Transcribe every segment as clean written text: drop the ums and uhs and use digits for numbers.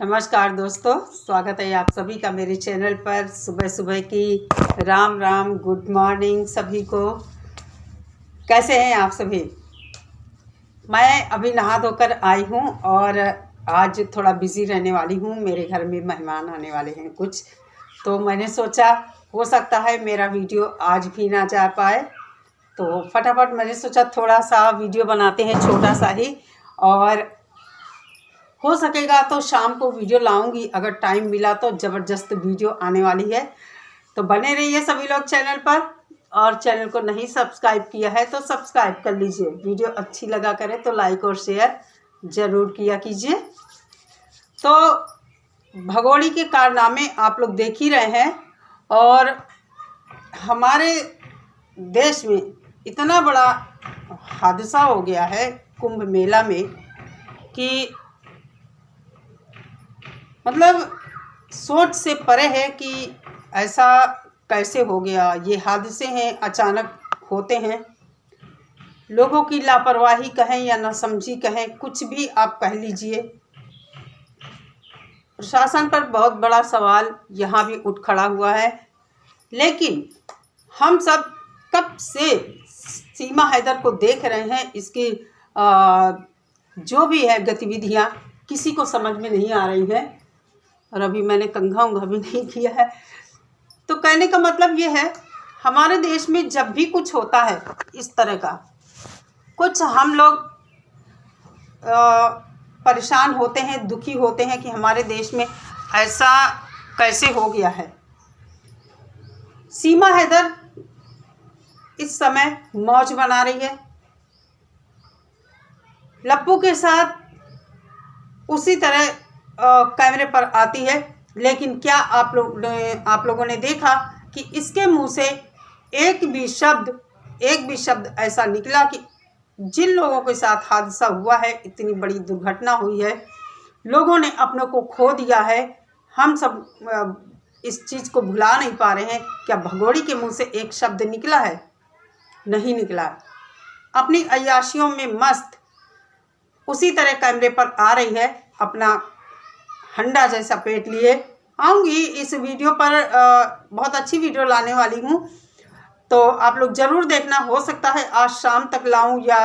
नमस्कार दोस्तों, स्वागत है आप सभी का मेरे चैनल पर। सुबह सुबह की राम राम, गुड मॉर्निंग सभी को। कैसे हैं आप सभी? मैं अभी नहा धोकर आई हूँ और आज थोड़ा बिज़ी रहने वाली हूँ। मेरे घर में मेहमान आने वाले हैं कुछ, तो मैंने सोचा हो सकता है मेरा वीडियो आज भी ना जा पाए, तो फटाफट मैंने सोचा थोड़ा सा वीडियो बनाते हैं, छोटा सा ही। और हो सकेगा तो शाम को वीडियो लाऊंगी, अगर टाइम मिला तो ज़बरदस्त वीडियो आने वाली है। तो बने रहिए सभी लोग चैनल पर, और चैनल को नहीं सब्सक्राइब किया है तो सब्सक्राइब कर लीजिए। वीडियो अच्छी लगा करे तो लाइक और शेयर ज़रूर किया कीजिए। तो भगोड़ी के कारनामे आप लोग देख ही रहे हैं, और हमारे देश में इतना बड़ा हादसा हो गया है कुंभ मेला में कि मतलब सोच से परे है कि ऐसा कैसे हो गया। ये हादसे हैं, अचानक होते हैं। लोगों की लापरवाही कहें या नासमझी कहें, कुछ भी आप कह लीजिए। प्रशासन पर बहुत बड़ा सवाल यहाँ भी उठ खड़ा हुआ है। लेकिन हम सब कब से सीमा हैदर को देख रहे हैं, इसकी जो भी है गतिविधियाँ किसी को समझ में नहीं आ रही हैं। और अभी मैंने कंघा उंघा भी नहीं किया है। तो कहने का मतलब ये है, हमारे देश में जब भी कुछ होता है इस तरह का कुछ, हम लोग परेशान होते हैं, दुखी होते हैं कि हमारे देश में ऐसा कैसे हो गया है। सीमा हैदर इस समय मौज बना रही है, लप्पू के साथ उसी तरह कैमरे पर आती है। लेकिन क्या आप लोगों ने देखा कि इसके मुंह से एक भी शब्द ऐसा निकला कि जिन लोगों के साथ हादसा हुआ है, इतनी बड़ी दुर्घटना हुई है, लोगों ने अपनों को खो दिया है, हम सब इस चीज़ को भुला नहीं पा रहे हैं। क्या भगोड़ी के मुंह से एक शब्द निकला है? नहीं निकला। अपनी अय्याशियों में मस्त उसी तरह कैमरे पर आ रही है, अपना हंडा जैसा पेट लिए। आऊँगी इस वीडियो पर, बहुत अच्छी वीडियो लाने वाली हूँ, तो आप लोग ज़रूर देखना। हो सकता है आज शाम तक लाऊं या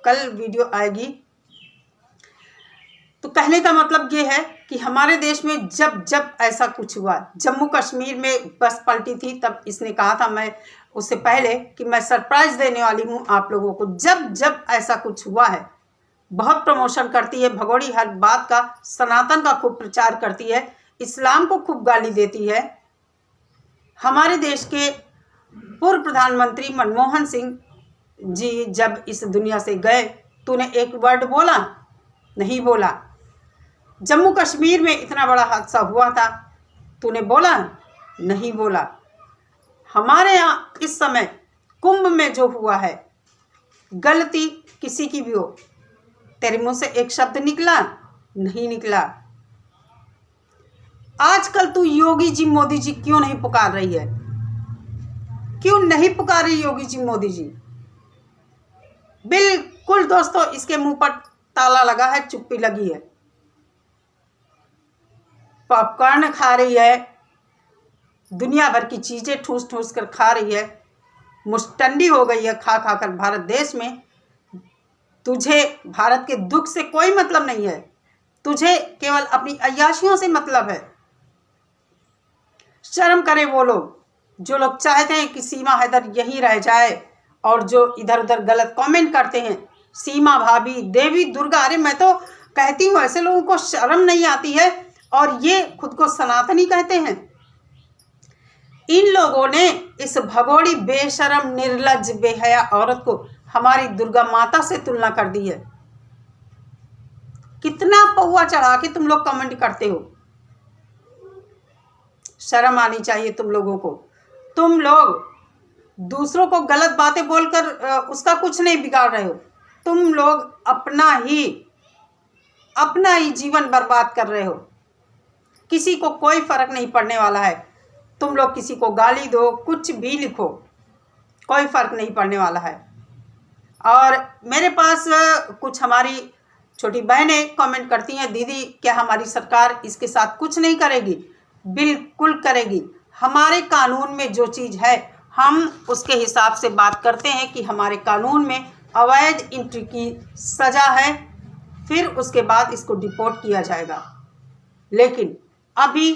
कल वीडियो आएगी। तो कहने का मतलब ये है कि हमारे देश में जब ऐसा कुछ हुआ, जम्मू कश्मीर में बस पलटी थी, तब इसने कहा था, मैं उससे पहले, कि मैं सरप्राइज़ देने वाली हूँ आप लोगों को। जब ऐसा कुछ हुआ है, बहुत प्रमोशन करती है भगोड़ी, हर बात का, सनातन का खूब प्रचार करती है, इस्लाम को खूब गाली देती है। हमारे देश के पूर्व प्रधानमंत्री मनमोहन सिंह जी जब इस दुनिया से गए, तूने एक वर्ड बोला? नहीं बोला। जम्मू कश्मीर में इतना बड़ा हादसा हुआ था, तूने बोला? नहीं बोला। हमारे यहाँ इस समय कुंभ में जो हुआ है, गलती किसी की भी हो, तेरे मुंह से एक शब्द निकला? नहीं निकला। आजकल तू योगी जी मोदी जी क्यों नहीं पुकार रही है? क्यों नहीं पुकार रही योगी जी मोदी जी? बिल्कुल दोस्तों, इसके मुंह पर ताला लगा है, चुप्पी लगी है। पॉपकॉर्न खा रही है, दुनिया भर की चीजें ठूस ठूस कर खा रही है, मुस्टंडी हो गई है खा खा कर भारत देश में। तुझे भारत के दुख से कोई मतलब नहीं है, तुझे केवल अपनी अय्याशियों से मतलब है। शर्म करे वो लोग जो लोग चाहते हैं कि सीमा हैदर यहीं रह जाए, और जो इधर उधर गलत कमेंट करते हैं, सीमा भाभी, देवी दुर्गा। अरे मैं तो कहती हूँ, ऐसे लोगों को शर्म नहीं आती है, और ये खुद को सनातनी कहते हैं। इन लोगों ने इस भगोड़ी, बेशरम, निर्लज्ज, बेहया औरत को हमारी दुर्गा माता से तुलना कर दी है। कितना पौआ चढ़ा के तुम लोग कमेंट करते हो। शर्म आनी चाहिए तुम लोगों को। तुम लोग दूसरों को गलत बातें बोलकर उसका कुछ नहीं बिगाड़ रहे हो। तुम लोग अपना ही जीवन बर्बाद कर रहे हो। किसी को कोई फर्क नहीं पड़ने वाला है। तुम लोग किसी को गाली दो, कुछ भी लिखो, कोई फर्क नहीं पड़ने वाला है। और मेरे पास कुछ हमारी छोटी बहनें कमेंट करती हैं, दीदी क्या हमारी सरकार इसके साथ कुछ नहीं करेगी? बिल्कुल करेगी। हमारे कानून में जो चीज़ है हम उसके हिसाब से बात करते हैं कि हमारे कानून में अवैध एंट्री की सज़ा है, फिर उसके बाद इसको डिपोर्ट किया जाएगा। लेकिन अभी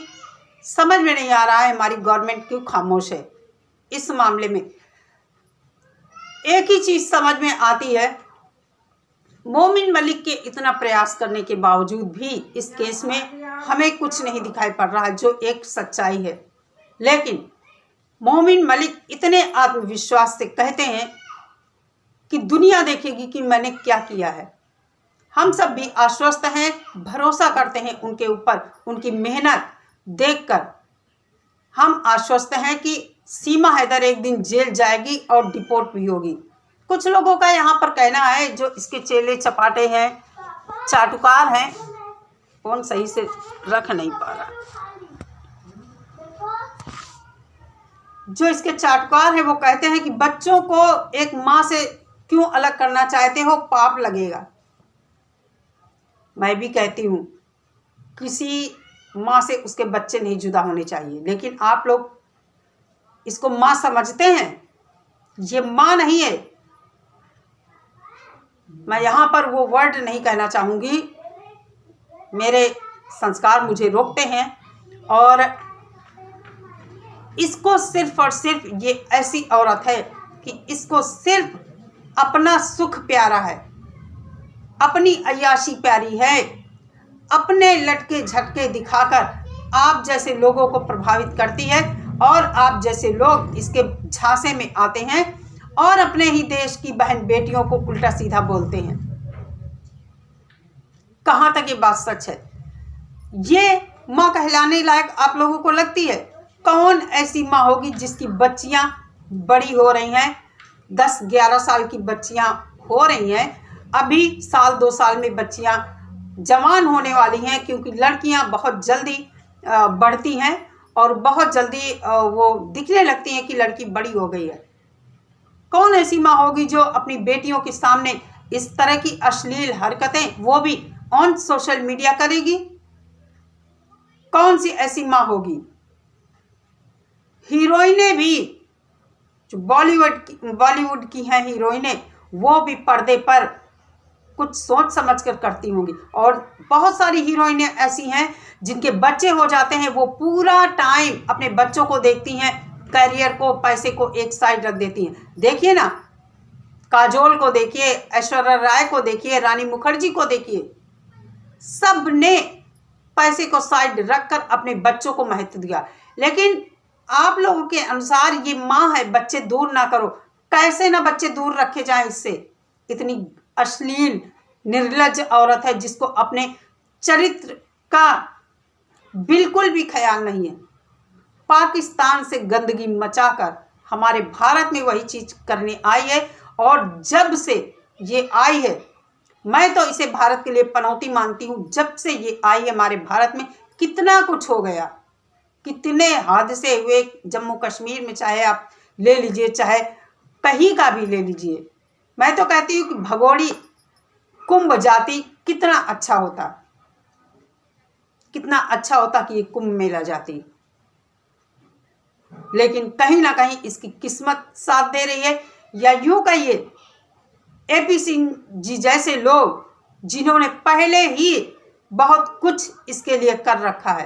समझ में नहीं आ रहा है हमारी गवर्नमेंट क्यों खामोश है इस मामले में। एक ही चीज़ समझ में आती है, मोमिन मलिक के इतना प्रयास करने के बावजूद भी इस केस में हमें कुछ नहीं दिखाई पड़ रहा, जो एक सच्चाई है। लेकिन मोमिन मलिक इतने आत्मविश्वास से कहते हैं कि दुनिया देखेगी कि मैंने क्या किया है। हम सब भी आश्वस्त हैं, भरोसा करते हैं उनके ऊपर, उनकी मेहनत देखकर हम आश्वस्त हैं कि सीमा हैदर एक दिन जेल जाएगी और डिपोर्ट भी होगी। कुछ लोगों का यहाँ पर कहना है, जो इसके चेले चपाटे हैं, चाटुकार हैं, कौन सही से रख नहीं पा रहा, जो इसके चाटुकार हैं वो कहते हैं कि बच्चों को एक माँ से क्यों अलग करना चाहते हो, पाप लगेगा। मैं भी कहती हूँ किसी माँ से उसके बच्चे नहीं जुदा होने चाहिए, लेकिन आप लोग इसको माँ समझते हैं, ये माँ नहीं है। मैं यहाँ पर वो वर्ड नहीं कहना चाहूँगी, मेरे संस्कार मुझे रोकते हैं। और इसको सिर्फ और सिर्फ ये ऐसी औरत है कि इसको सिर्फ अपना सुख प्यारा है, अपनी अय्याशी प्यारी है, अपने लटके झटके दिखाकर आप जैसे लोगों को प्रभावित करती है और आप जैसे लोग इसके झांसे में आते हैं और अपने ही देश की बहन बेटियों को उल्टा सीधा बोलते हैं। कहाँ तक ये बात सच है? ये माँ कहलाने लायक आप लोगों को लगती है? कौन ऐसी माँ होगी जिसकी बच्चियाँ बड़ी हो रही हैं, 10-11 साल की बच्चियाँ हो रही हैं, अभी साल 2 साल में बच्चियाँ जवान होने वाली हैं, क्योंकि लड़कियाँ बहुत जल्दी बढ़ती हैं और बहुत जल्दी वो दिखने लगती हैं कि लड़की बड़ी हो गई है। कौन ऐसी माँ होगी जो अपनी बेटियों के सामने इस तरह की अश्लील हरकतें, वो भी ऑन सोशल मीडिया करेगी? कौन सी ऐसी माँ होगी? हीरोइनें भी, जो बॉलीवुड की हैं हीरोइनें, वो भी पर्दे पर कुछ सोच समझ कर करती होंगी। और बहुत सारी हीरोइनें ऐसी हैं जिनके बच्चे हो जाते हैं, वो पूरा टाइम अपने बच्चों को देखती हैं, करियर को, पैसे को एक साइड रख देती हैं। देखिए ना, काजोल को देखिए, ऐश्वर्या राय को देखिए, रानी मुखर्जी को देखिए, सब ने पैसे को साइड रखकर अपने बच्चों को महत्व दिया। लेकिन आप लोगों के अनुसार ये माँ है, बच्चे दूर ना करो। कैसे ना बच्चे दूर रखे जाएं इससे? इतनी अश्लील निर्लज्ज औरत है जिसको अपने चरित्र का बिल्कुल भी ख्याल नहीं है। पाकिस्तान से गंदगी मचाकर हमारे भारत में वही चीज करने आई है, और जब से ये आई है, मैं तो इसे भारत के लिए पनौती मानती हूँ। जब से ये आई है हमारे भारत में कितना कुछ हो गया, कितने हादसे हुए। जम्मू कश्मीर में चाहे आप ले लीजिए, चाहे कहीं का भी ले लीजिए। मैं तो कहती हूँ कि भगोड़ी कुंभ जाती कितना अच्छा होता, कितना अच्छा होता कि ये कुंभ मेला जाती। लेकिन कहीं ना कहीं इसकी किस्मत साथ दे रही है, या यूं कहिए AP सिंह जी जैसे लोग जिन्होंने पहले ही बहुत कुछ इसके लिए कर रखा है।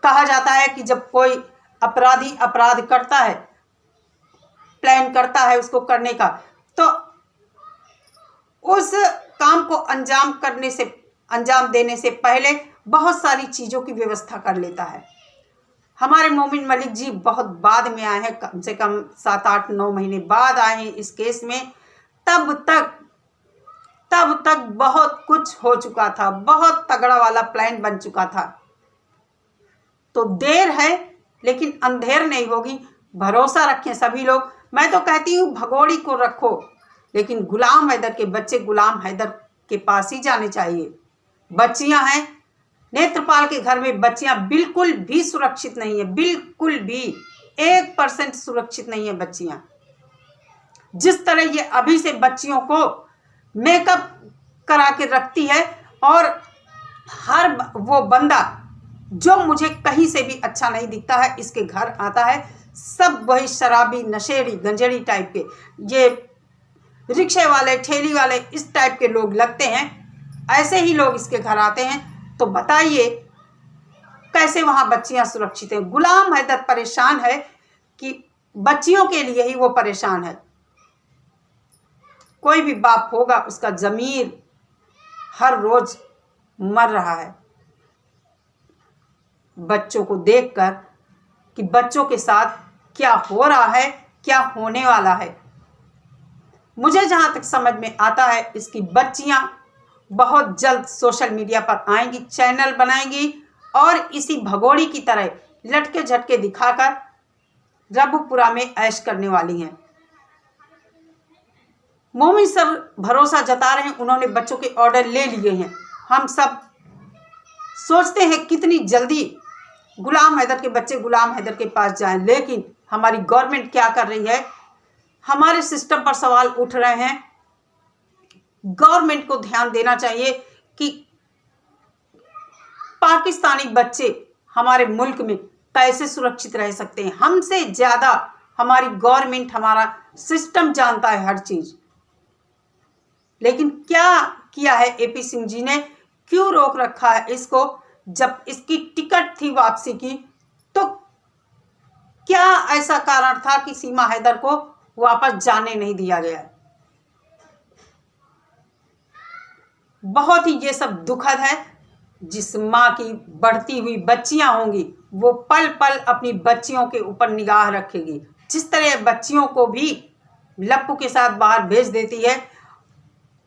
कहा जाता है कि जब कोई अपराधी अपराध करता है, प्लान करता है उसको करने का, तो उस काम को अंजाम देने से पहले बहुत सारी चीज़ों की व्यवस्था कर लेता है। हमारे मोमिन मलिक जी बहुत बाद में आए हैं, कम से कम 7-8-9 महीने बाद आए हैं इस केस में। तब तक बहुत कुछ हो चुका था, बहुत तगड़ा वाला प्लान बन चुका था। तो देर है लेकिन अंधेर नहीं होगी, भरोसा रखें सभी लोग। मैं तो कहती हूँ भगोड़ी को रखो, लेकिन गुलाम हैदर के बच्चे गुलाम हैदर के पास ही जाने चाहिए। बच्चियां हैं, नेत्रपाल के घर में बच्चियां बिल्कुल भी सुरक्षित नहीं है, बिल्कुल भी 1% सुरक्षित नहीं है बच्चियां। जिस तरह ये अभी से बच्चियों को मेकअप करा के रखती है। और हर वो बंदा जो मुझे कहीं से भी अच्छा नहीं दिखता है इसके घर आता है, सब वही शराबी, नशेड़ी, गंजेड़ी टाइप के, ये रिक्शे वाले, ठेली वाले, इस टाइप के लोग लगते हैं। ऐसे ही लोग इसके घर आते हैं। तो बताइए कैसे वहाँ बच्चियाँ सुरक्षित हैं? गुलाम हैदर परेशान है कि बच्चियों के लिए ही वो परेशान है। कोई भी बाप होगा उसका ज़मीर हर रोज मर रहा है बच्चों को देखकर कि बच्चों के साथ क्या हो रहा है, क्या होने वाला है। मुझे जहाँ तक समझ में आता है इसकी बच्चियाँ बहुत जल्द सोशल मीडिया पर आएंगी, चैनल बनाएंगी और इसी भगोड़ी की तरह लटके झटके दिखाकर रबुपुरा में ऐश करने वाली हैं। मोमिन सर भरोसा जता रहे हैं, उन्होंने बच्चों के ऑर्डर ले लिए हैं। हम सब सोचते हैं कितनी जल्दी गुलाम हैदर के बच्चे गुलाम हैदर के पास जाएं, लेकिन हमारी गवर्नमेंट क्या कर रही है? हमारे सिस्टम पर सवाल उठ रहे हैं। गवर्नमेंट को ध्यान देना चाहिए कि पाकिस्तानी बच्चे हमारे मुल्क में कैसे सुरक्षित रह सकते हैं। हमसे ज़्यादा हमारी गवर्नमेंट, हमारा सिस्टम जानता है हर चीज़। लेकिन क्या किया है एपी सिंह जी ने? क्यों रोक रखा है इसको? जब इसकी टिकट थी वापसी की तो क्या ऐसा कारण था कि सीमा हैदर को वापस जाने नहीं दिया गया? बहुत ही ये सब दुखद है। जिस माँ की बढ़ती हुई बच्चियां होंगी वो पल पल अपनी बच्चियों के ऊपर निगाह रखेगी। जिस तरह बच्चियों को भी लप्पू के साथ बाहर भेज देती है,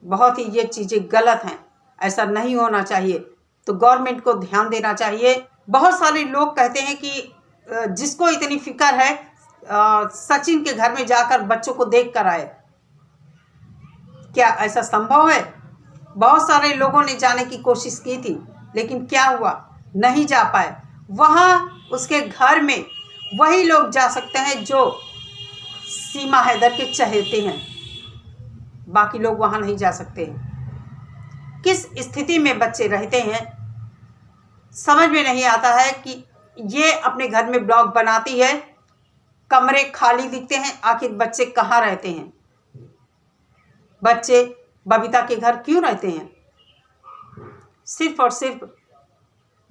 बहुत ही ये चीज़ें गलत हैं। ऐसा नहीं होना चाहिए। तो गवर्नमेंट को ध्यान देना चाहिए। बहुत सारे लोग कहते हैं कि जिसको इतनी फिक्र है सचिन के घर में जाकर बच्चों को देख कर आए। क्या ऐसा संभव है? बहुत सारे लोगों ने जाने की कोशिश की थी, लेकिन क्या हुआ? नहीं जा पाए। वहाँ उसके घर में वही लोग जा सकते हैं जो सीमा हैदर के चहेते हैं, बाकी लोग वहाँ नहीं जा सकते हैं। किस स्थिति में बच्चे रहते हैं समझ में नहीं आता है कि ये अपने घर में ब्लॉग बनाती है, कमरे खाली दिखते हैं, आखिर बच्चे कहाँ रहते हैं? बच्चे बबीता के घर क्यों रहते हैं? सिर्फ और सिर्फ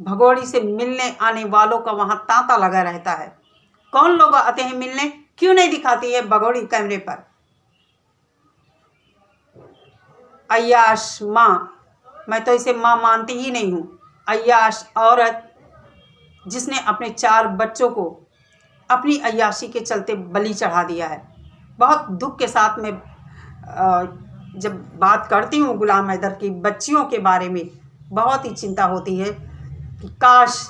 भगोड़ी से मिलने आने वालों का वहाँ तांता लगा रहता है। कौन लोग आते हैं मिलने? क्यों नहीं दिखाती है भगोड़ी कैमरे पर? अय्याश माँ, मैं तो इसे माँ मानती ही नहीं हूँ। अय्याश औरत जिसने अपने 4 बच्चों को अपनी अय्याशी के चलते बलि चढ़ा दिया है। बहुत दुख के साथ में जब बात करती हूँ गुलाम हैदर की बच्चियों के बारे में, बहुत ही चिंता होती है कि काश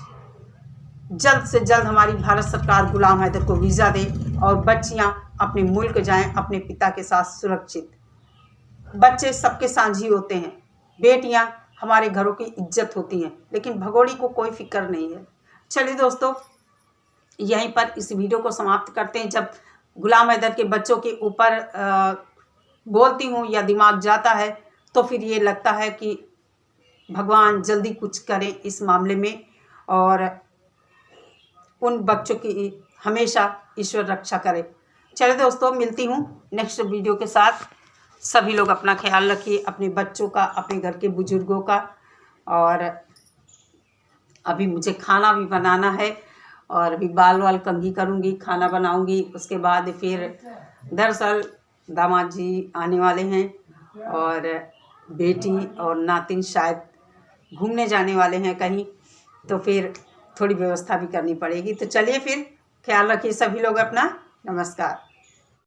जल्द से जल्द हमारी भारत सरकार गुलाम हैदर को वीज़ा दे और बच्चियाँ अपने मुल्क जाएं अपने पिता के साथ सुरक्षित। बच्चे सबके साझी होते हैं, बेटियां हमारे घरों की इज्जत होती हैं, लेकिन भगोड़ी को कोई फिक्र नहीं है। चलिए दोस्तों, यहीं पर इस वीडियो को समाप्त करते हैं। जब गुलाम हैदर के बच्चों के ऊपर बोलती हूँ या दिमाग जाता है तो फिर ये लगता है कि भगवान जल्दी कुछ करें इस मामले में और उन बच्चों की हमेशा ईश्वर रक्षा करे। चलिए दोस्तों, मिलती हूँ नेक्स्ट वीडियो के साथ। सभी लोग अपना ख्याल रखिए, अपने बच्चों का, अपने घर के बुजुर्गों का। और अभी मुझे खाना भी बनाना है और अभी बाल वाल कंघी करूँगी, खाना बनाऊँगी। उसके बाद फिर दरअसल दामाद जी आने वाले हैं और बेटी और नातिन शायद घूमने जाने वाले हैं कहीं, तो फिर थोड़ी व्यवस्था भी करनी पड़ेगी। तो चलिए फिर, ख्याल रखिए सभी लोग अपना। नमस्कार।